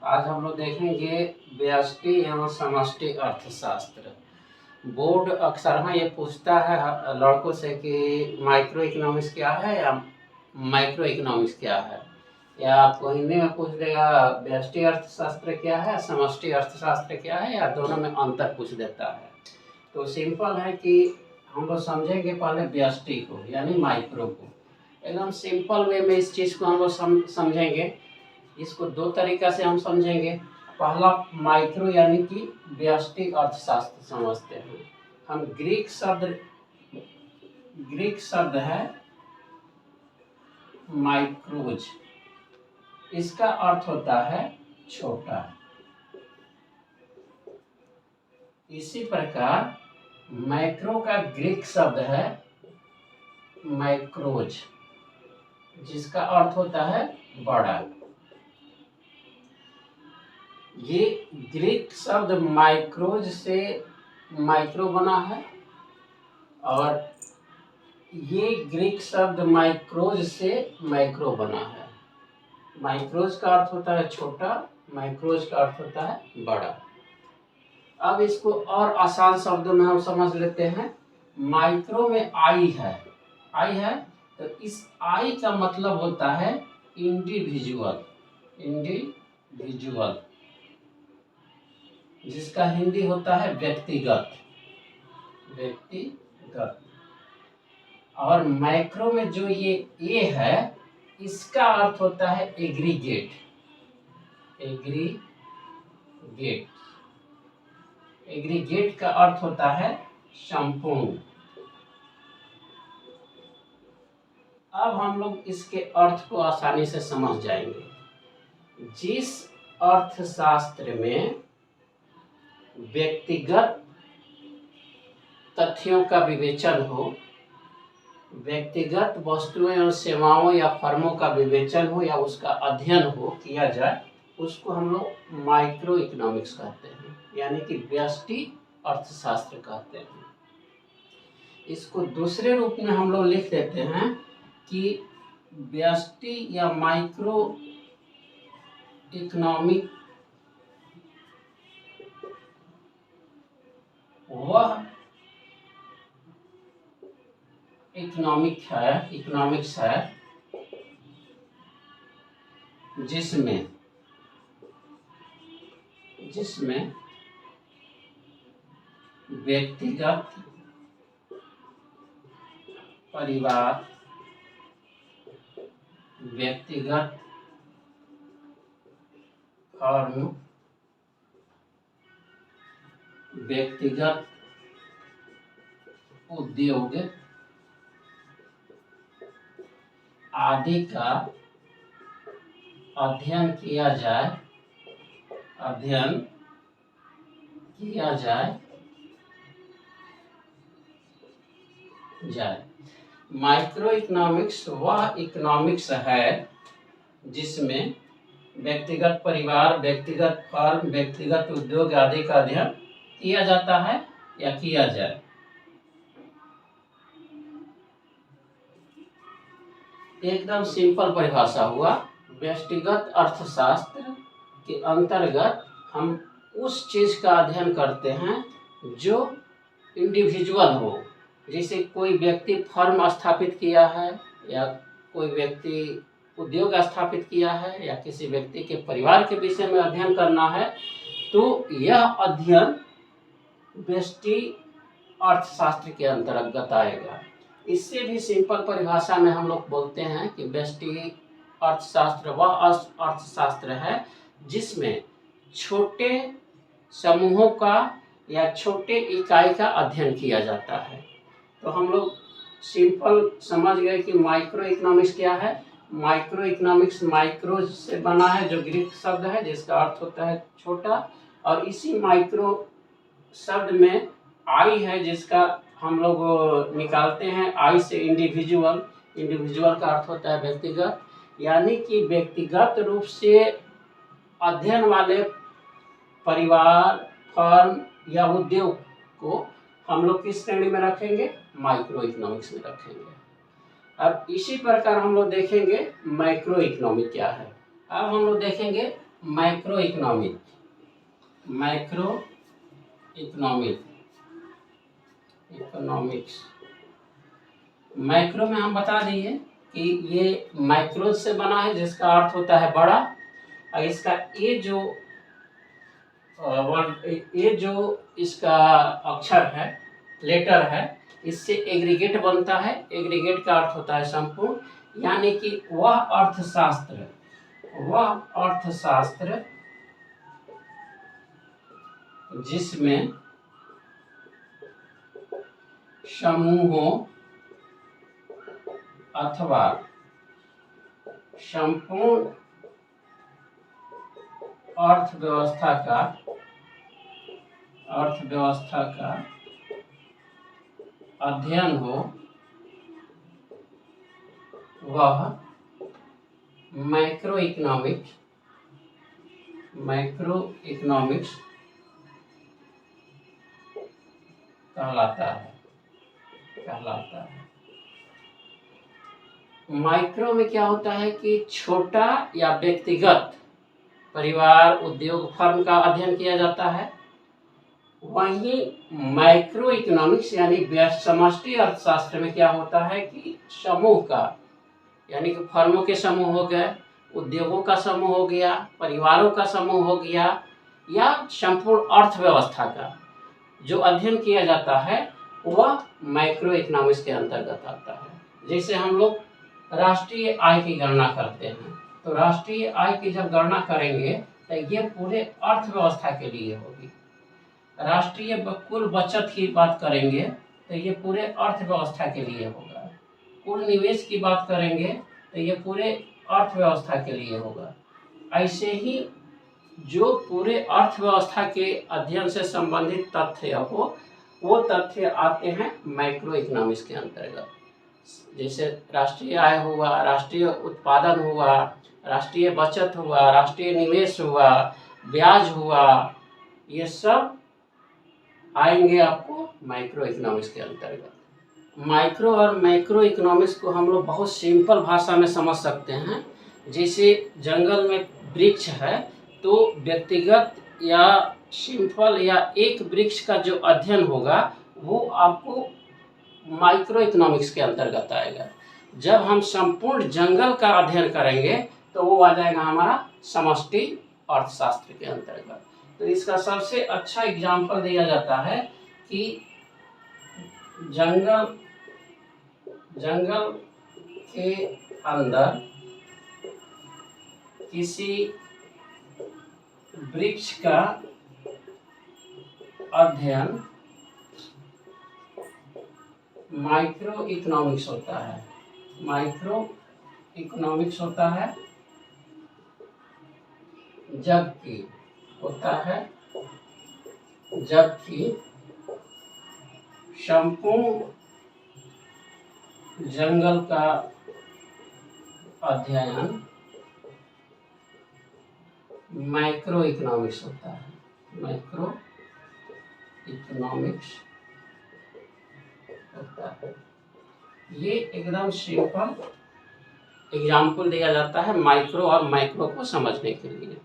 आज हम लोग देखेंगे व्यष्टि एवं समष्टि अर्थशास्त्र। बोर्ड अक्सर ये पूछता है लड़कों से कि माइक्रो इकोनॉमिक्स क्या है या माइक्रो इकोनॉमिक्स क्या है, या आपको हिंदी में पूछ देगा व्यष्टि अर्थशास्त्र क्या है, समष्टि अर्थशास्त्र क्या है, या दोनों में अंतर पूछ देता है। तो सिंपल है कि हम लोग समझेंगे पहले व्यष्टि को यानी माइक्रो को। एकदम सिंपल वे में इस चीज़ को हम लोग समझेंगे। इसको दो तरीका से हम समझेंगे। पहला माइक्रो यानी कि व्यष्टि अर्थशास्त्र समझते हैं हम। ग्रीक शब्द है माइक्रोज, इसका अर्थ होता है छोटा। इसी प्रकार मैक्रो का ग्रीक शब्द है मैक्रोज, जिसका अर्थ होता है बड़ा। ये ग्रीक शब्द माइक्रोज से माइक्रो बना है और ये ग्रीक शब्द माइक्रोज से मैक्रो बना है। माइक्रोज का अर्थ होता है छोटा, मैक्रोज का अर्थ होता है बड़ा। अब इसको और आसान शब्दों में हम समझ लेते हैं। माइक्रो में आई है तो इस आई का मतलब होता है इंडिविजुअल, जिसका हिंदी होता है व्यक्तिगत। और मैक्रो में जो ये ए है इसका अर्थ होता है एग्रीगेट। एग्रीगेट का अर्थ होता है संपूर्ण। अब हम लोग इसके अर्थ को आसानी से समझ जाएंगे। जिस अर्थशास्त्र में व्यक्तिगत तथ्यों का विवेचन हो, व्यक्तिगत वस्तुएं और सेवाओं या फर्मों का विवेचन हो या उसका अध्ययन किया जाए, उसको हम लोग माइक्रो इकोनॉमिक्स कहते हैं, यानी कि व्यष्टि अर्थशास्त्र कहते हैं। इसको दूसरे रूप में हम लोग लिख देते हैं कि व्यष्टि या माइक्रो इकोनॉमिक वह इकोनॉमिक्स है जिसमें व्यक्तिगत, परिवार, व्यक्तिगत फर्म, व्यक्तिगत उद्योग आदि का अध्ययन किया जाए। माइक्रो इकोनॉमिक्स वह इकोनॉमिक्स है जिसमें व्यक्तिगत परिवार, व्यक्तिगत फर्म, व्यक्तिगत उद्योग आदि का अध्ययन किया जाता है या किया जाए। एकदम सिंपल परिभाषा हुआ। व्यष्टिगत अर्थशास्त्र के अंतर्गत हम उस चीज का अध्ययन करते हैं जो इंडिविजुअल हो। जैसे कोई व्यक्ति फर्म स्थापित किया है या कोई व्यक्ति उद्योग स्थापित किया है या किसी व्यक्ति के परिवार के विषय में अध्ययन करना है, तो यह अध्ययन व्यष्टि अर्थशास्त्र के अंतर्गत आएगा। इससे भी सिंपल परिभाषा में हम लोग बोलते हैं कि व्यष्टि अर्थशास्त्र वह अर्थशास्त्र है जिसमें छोटे समूहों का या छोटे इकाई का अध्ययन किया जाता है। तो हम लोग सिंपल समझ गए कि माइक्रो इकोनॉमिक्स क्या है। माइक्रो इकोनॉमिक्स माइक्रो से बना है, जो ग्रीक शब्द है जिसका अर्थ होता है छोटा, और इसी माइक्रो शब्द में आई है जिसका हम लोग निकालते हैं आई से इंडिविजुअल का अर्थ होता है व्यक्तिगत, यानी कि व्यक्तिगत रूप से अध्ययन वाले परिवार, फर्म या उद्योग को हम लोग किस श्रेणी में रखेंगे? माइक्रो इकोनॉमिक्स में रखेंगे। अब इसी प्रकार हम लोग देखेंगे मैक्रो इकोनॉमिक क्या है। अब हम लोग देखेंगे micro economic, micro economic, economics. Micro में हम बता दिए कि ये माइक्रो से बना है जिसका अर्थ होता है बड़ा, और इसका ये जो इसका अक्षर है, लेटर है, इससे एग्रीगेट बनता है। एग्रीगेट का अर्थ होता है संपूर्ण, यानी कि वह अर्थशास्त्र जिसमें समूहों अथवा संपूर्ण अर्थव्यवस्था का अध्ययन हो, वह माइक्रो इकोनॉमिक्स कहलाता है। माइक्रो में क्या होता है कि छोटा या व्यक्तिगत, परिवार, उद्योग, फर्म का अध्ययन किया जाता है। वहीं माइक्रो इकोनॉमिक्स यानी समष्टि अर्थशास्त्र में क्या होता है कि समूह का, यानी कि फर्मों के समूह हो गए, उद्योगों का समूह हो गया, परिवारों का समूह हो गया, या संपूर्ण अर्थव्यवस्था का जो अध्ययन किया जाता है वह माइक्रो इकोनॉमिक्स के अंतर्गत आता है। जैसे हम लोग राष्ट्रीय आय की गणना करते हैं, तो राष्ट्रीय आय की जब गणना करेंगे तो ये पूरे अर्थव्यवस्था के लिए होगी। राष्ट्रीय कुल बचत की बात करेंगे तो ये पूरे अर्थव्यवस्था के लिए होगा। कुल निवेश की बात करेंगे तो ये पूरे अर्थव्यवस्था के लिए होगा। ऐसे ही जो पूरे अर्थव्यवस्था के अध्ययन से संबंधित तथ्य हो, वो तथ्य आते हैं माइक्रो इकोनॉमिक्स के अंतर्गत। जैसे राष्ट्रीय आय हुआ, राष्ट्रीय उत्पादन हुआ, राष्ट्रीय बचत हुआ, राष्ट्रीय निवेश हुआ, ब्याज हुआ, ये सब आएंगे आपको माइक्रो इकोनॉमिक्स के अंतर्गत। माइक्रो और माइक्रो इकोनॉमिक्स को हम लोग बहुत सिंपल भाषा में समझ सकते हैं। जैसे जंगल में वृक्ष है तो व्यक्तिगत या सिंपल या एक वृक्ष का जो अध्ययन होगा वो आपको माइक्रो इकोनॉमिक्स के अंतर्गत आएगा। जब हम संपूर्ण जंगल का अध्ययन करेंगे तो वो आ जाएगा हमारा समष्टि अर्थशास्त्र के अंतर्गत। तो इसका सबसे अच्छा एग्जाम्पल दिया जाता है कि जंगल के अंदर किसी वृक्ष का अध्ययन माइक्रो इकोनॉमिक्स होता है। माइक्रो इकोनॉमिक्स होता है, जबकि संपूर्ण जंगल का अध्ययन माइक्रो इकोनॉमिक्स होता है। माइक्रो इकोनॉमिक्स होता है। ये एकदम सिंपल एग्जाम्पल दिया जाता है माइक्रो और माइक्रो को समझने के लिए।